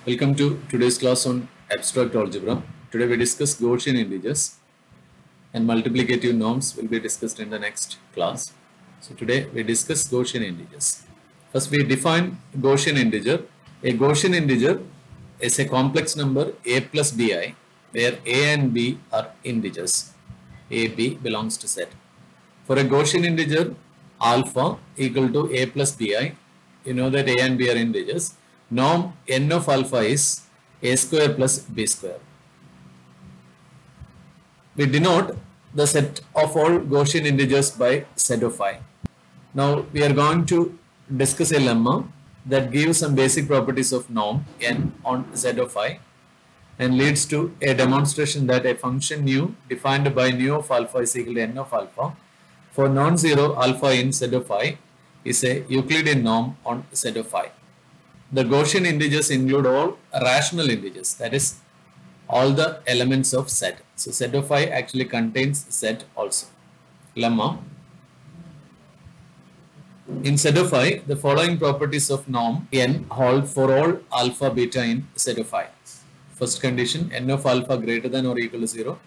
Welcome to today's class on abstract algebra. Today we discuss Gaussian integers and multiplicative norms will be discussed in the next class. So today we discuss Gaussian integers. First we define Gaussian integer. A Gaussian integer is a complex number a plus bi where a and b are integers. A, b belongs to set. For a Gaussian integer alpha equal to a plus bi, you know that a and b are integers. Norm n of alpha is a square plus b square. We denote the set of all Gaussian integers by set of I. Now we are going to discuss a lemma that gives some basic properties of norm n on z of I and leads to a demonstration that a function nu defined by nu of alpha is equal to n of alpha for non-zero alpha in z of I is a Euclidean norm on z of I. The Gaussian integers include all rational integers, that is all the elements of set. So set of I actually contains set also. Lemma. In set of I, the following properties of norm n hold for all alpha beta in set of I. First condition, n of alpha greater than or equal to 0.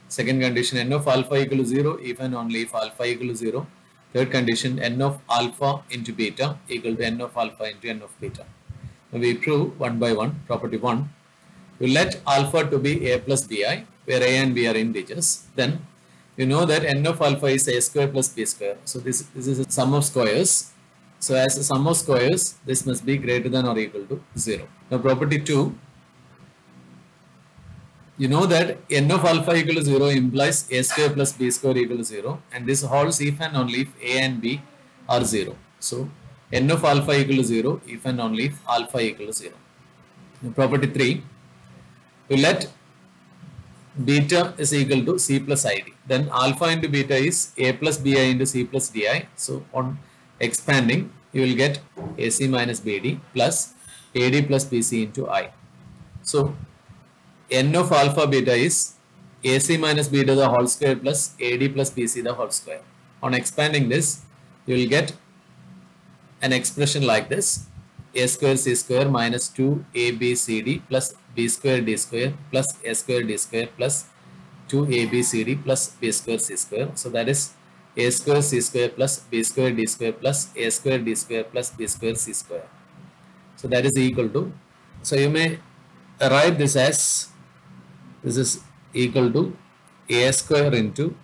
Second condition, n of alpha equal to 0 if and only if alpha equal to 0. Third condition, n of alpha into beta equal to n of alpha into n of beta. We prove one by one. Property 1, we let alpha to be a plus bi where a and b are integers. Then you know that n of alpha is a square plus b square. So this is a sum of squares. So as a sum of squares, this must be greater than or equal to 0. Now property 2, you know that n of alpha equal to 0 implies a square plus b square equal to 0, and this holds if and only if a and b are 0. So n of alpha equal to 0 if and only if alpha equal to 0. Now, property 3, we let beta is equal to c plus id. Then alpha into beta is a plus bi into c plus di. So on expanding, you will get ac minus bd plus ad plus bc into I. So n of alpha beta is ac minus beta the whole square plus ad plus bc the whole square. On expanding this, you will get an expression like this: a square c square minus 2abcd plus b square d square plus a square d square plus 2abcd plus b square c square. So that is a square c square plus b square d square plus a square d square plus b square c square. So that is equal to, so you may write this as, this is equal to a square into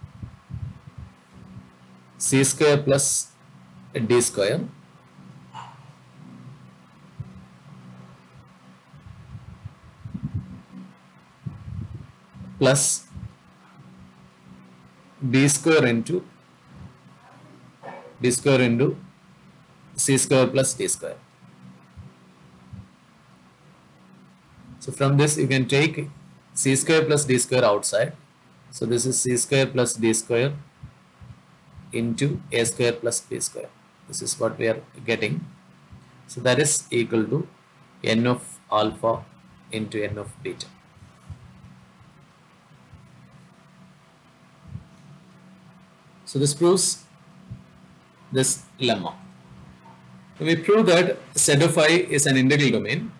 c square plus d square plus b square into c square plus d square. So from this you can take c square plus d square outside. So this is c square plus d square into a square plus b square. This is what we are getting. So that is equal to n of alpha into n of beta. So this proves this lemma. We prove that set of I is an integral domain.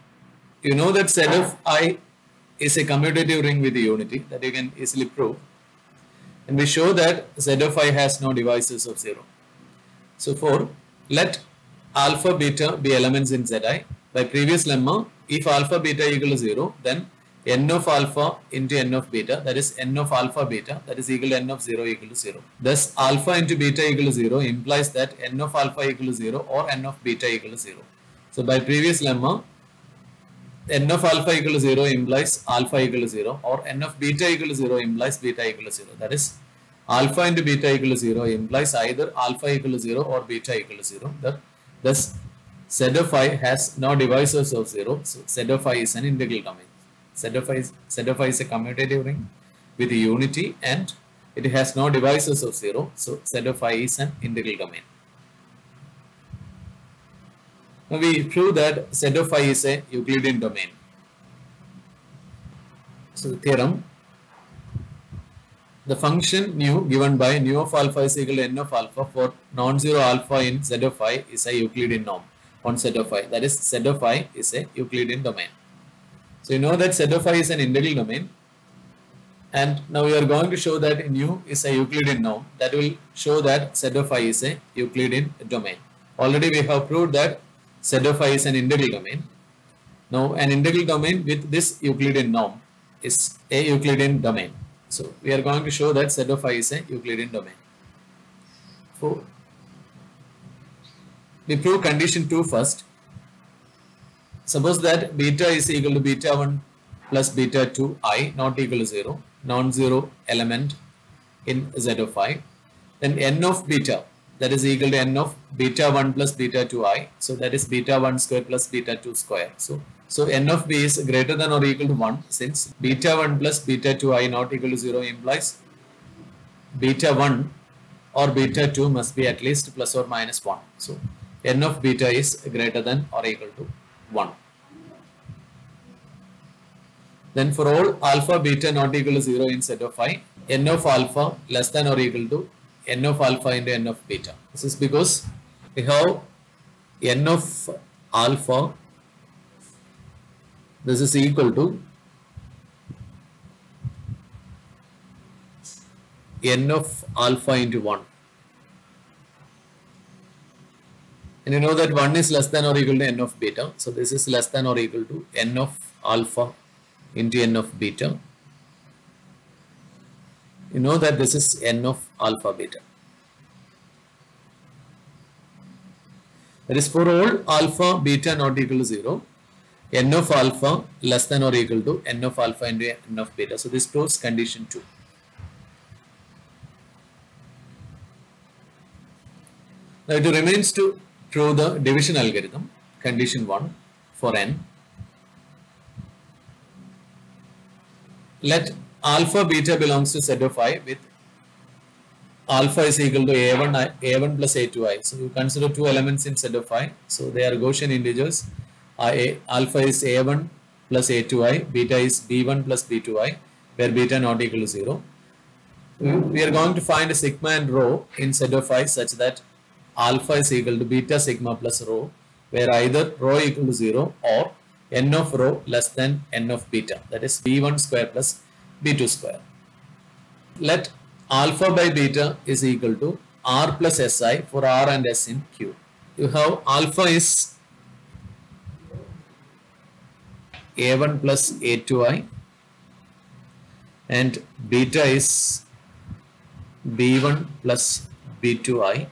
You know that set of I is a commutative ring with unity, that you can easily prove. And we show that Z of I has no divisors of 0. So for let alpha beta be elements in Zi. By previous lemma, if alpha beta equal to 0, then n of alpha into n of beta, that is n of alpha beta, that is equal to n of 0 equal to 0. Thus alpha into beta equal to 0 implies that n of alpha equal to 0 or n of beta equal to 0. So by previous lemma, n of alpha equal to 0 implies alpha equal to 0, or n of beta equal to 0 implies beta equal to 0. That is alpha into beta equal to 0 implies either alpha equal to 0 or beta equal to 0. Thus Z of I has no divisors of 0. So Z of I is an integral domain. Z of I is a commutative ring with unity and it has no divisors of 0. So Z of I is an integral domain. Now we prove that Z of I is a Euclidean domain. So the theorem, the function nu given by nu of alpha is equal to n of alpha for non-zero alpha in Z of I is a Euclidean norm on Z of I. That is, Z of I is a Euclidean domain. So you know that set of I is an integral domain, and now we are going to show that nu is a Euclidean norm that will show that set of I is a Euclidean domain. Already we have proved that set of I is an integral domain. Now an integral domain with this Euclidean norm is a Euclidean domain. So we are going to show that set of I is a Euclidean domain. So we prove condition 2 first. Suppose that beta is equal to beta 1 plus beta 2 I not equal to 0, non-zero element in Z of I. Then n of beta, that is equal to n of beta 1 plus beta 2 I. So that is beta 1 square plus beta 2 square. So n of b is greater than or equal to 1, since beta 1 plus beta 2 I not equal to 0 implies beta 1 or beta 2 must be at least plus or minus 1. So n of beta is greater than or equal to 1. Then for all alpha beta not equal to 0 in set of I, n of alpha less than or equal to n of alpha into n of beta. This is because we have n of alpha, this is equal to n of alpha into 1. And you know that 1 is less than or equal to n of beta. So this is less than or equal to n of alpha into n of beta. You know that this is n of alpha beta. That is for all alpha beta not equal to 0, n of alpha less than or equal to n of alpha into n of beta. So this proves condition 2. Now it remains to prove the division algorithm, condition 1 for n. Let alpha beta belongs to set of I with alpha is equal to a1 plus a2i. So you consider two elements in set of I. So they are Gaussian integers. Alpha is a1 plus a2i, beta is b1 plus b2i, where beta not equal to 0. We are going to find a sigma and rho in set of I such that alpha is equal to beta sigma plus rho, where either rho equal to 0 or n of rho less than n of beta, that is b1 square plus b2 square. Let alpha by beta is equal to r plus si for r and s in Q. You have alpha is a1 plus a2i and beta is b1 plus b2i.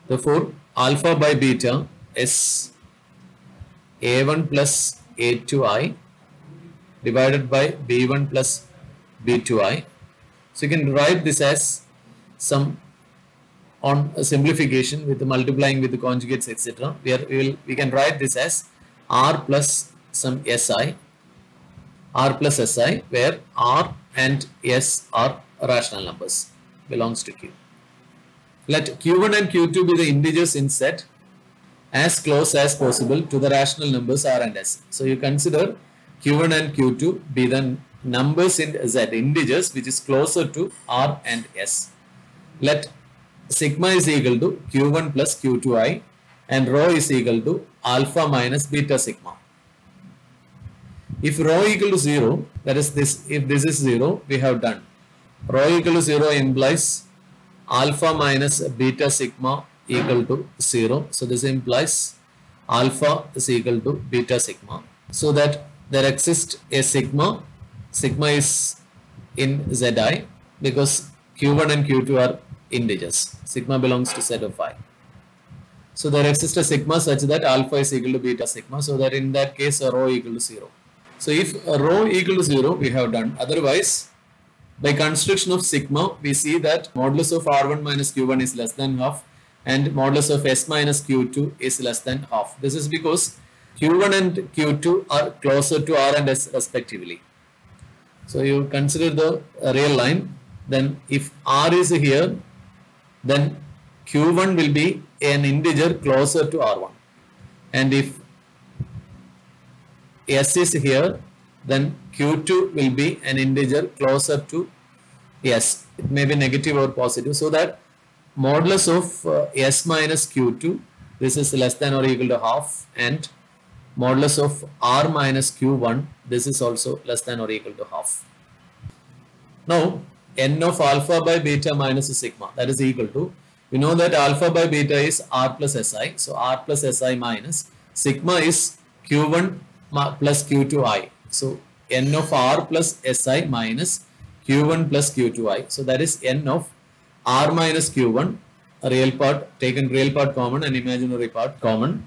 Therefore, alpha by beta is a1 plus a2i divided by b1 plus b2i. So you can write this as some on a simplification with the multiplying with the conjugates, etc. We can write this as r plus some si, r plus si, where r and s are rational numbers, belongs to Q. Let Q1 and Q2 be the integers in set as close as possible to the rational numbers r and s. So you consider Q1 and Q2 be the numbers in Z, integers which is closer to r and s. Let sigma is equal to Q1 plus Q2i and rho is equal to alpha minus beta sigma. If rho equal to 0, that is this, if this is 0, we have done. Rho equal to 0 implies alpha minus beta sigma equal to 0. So this implies alpha is equal to beta sigma. So that there exists a sigma. Sigma is in Zi because Q1 and Q2 are integers. Sigma belongs to set of I. So there exists a sigma such that alpha is equal to beta sigma. So that in that case rho equal to 0. So if rho equal to 0, we have done. Otherwise, by construction of sigma, we see that modulus of R1 minus Q1 is less than half and modulus of S minus Q2 is less than half. This is because Q1 and Q2 are closer to R and S respectively. So you consider the real line. Then if R is here, then Q1 will be an integer closer to R1. And if S is here, then Q2 will be an integer closer to S. It may be negative or positive. So that modulus of S minus Q2 this is less than or equal to half, and modulus of r minus q1, this is also less than or equal to half. Now n of alpha by beta minus sigma, that is equal to, we know that alpha by beta is r plus si, so r plus si minus sigma is q1 plus q2i, so n of r plus si minus q1 plus q2i, so that is n of r minus q1, a real part, taken real part common and imaginary part common,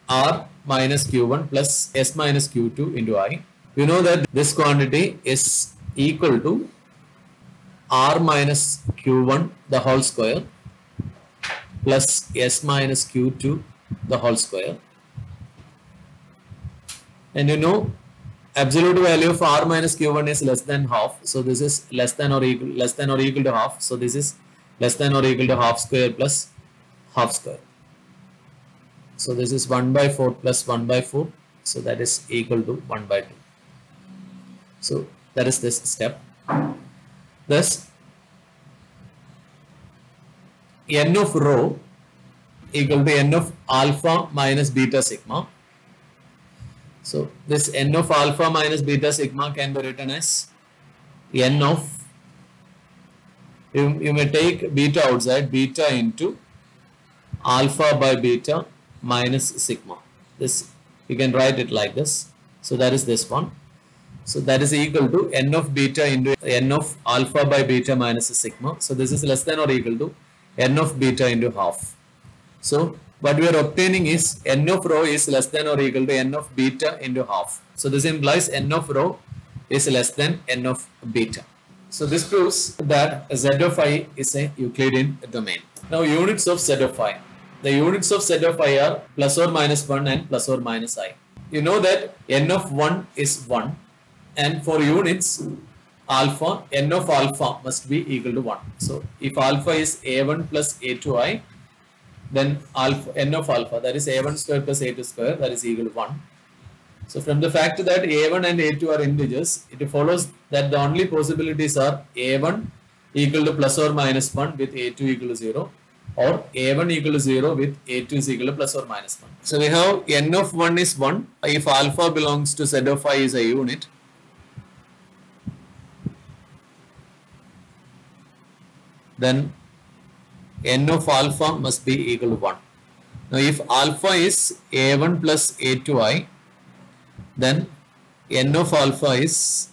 r minus q1 plus s minus q2 into I. We know that this quantity is equal to r minus q1 the whole square plus s minus q2 the whole square, and you know absolute value of r minus q1 is less than half, so this is less than or equal to half, so this is less than or equal to half square plus half square, so this is 1 by 4 plus 1 by 4, so that is equal to 1 by 2. So that is this step. Thus n of rho equal to n of alpha minus beta sigma. So this n of alpha minus beta sigma can be written as n of, you may take beta outside, beta into alpha by beta minus sigma. This you can write it like this. So that is this one. So that is equal to n of beta into n of alpha by beta minus sigma. So this is less than or equal to n of beta into half. So what we are obtaining is n of rho is less than or equal to n of beta into half. So this implies n of rho is less than n of beta. So this proves that Z of I is a Euclidean domain. Now units of Z of I. The units of Z of I are plus or minus 1 and plus or minus I. You know that n of 1 is 1, and for units alpha, n of alpha must be equal to 1. So if alpha is a1 plus a2i, then alpha, n of alpha, that is a1 square plus a2 square, that is equal to 1. So from the fact that a1 and a2 are integers, it follows that the only possibilities are a1 equal to plus or minus 1 with a2 equal to 0, or a1 equal to 0 with a2 is equal to plus or minus 1. So we have n of 1 is 1 if alpha belongs to Z of I is a unit. Then n of alpha must be equal to 1. Now if alpha is a1 plus a2i, then n of alpha is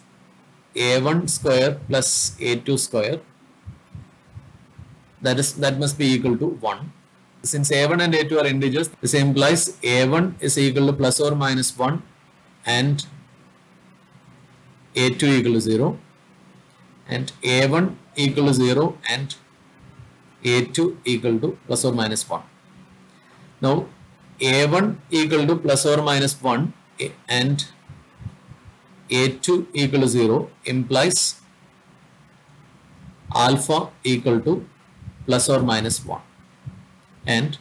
a1 square plus a2 square, that must be equal to 1. Since a1 and a2 are integers, this implies a1 is equal to plus or minus 1 and a2 equal to 0, and a1 equal to 0 and a2 equal to plus or minus 1. Now a1 equal to plus or minus 1 and a2 equal to 0 implies alpha equal to plus or minus 1, and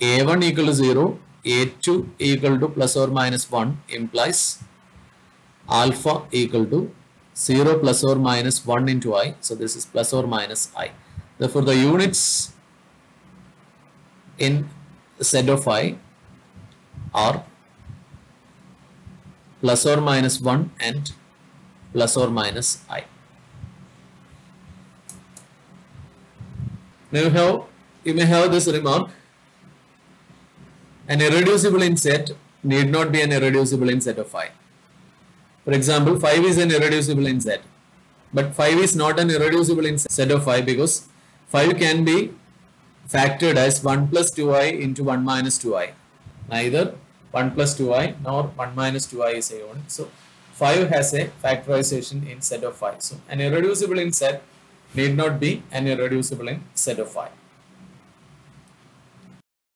a1 equal to 0, a2 equal to plus or minus 1 implies alpha equal to 0 plus or minus 1 into I, so this is plus or minus I. Therefore the units in Z of I are plus or minus 1 and plus or minus I. Now you may have this remark: an irreducible in Z need not be an irreducible in Z of I. For example, 5 is an irreducible in Z, but 5 is not an irreducible in Z of I because 5 can be factored as 1 plus 2i into 1 minus 2i. Neither 1 plus 2i nor 1 minus 2i is a unit. So 5 has a factorization in Z of I. So an irreducible in Z need not be an irreducible in Z of I.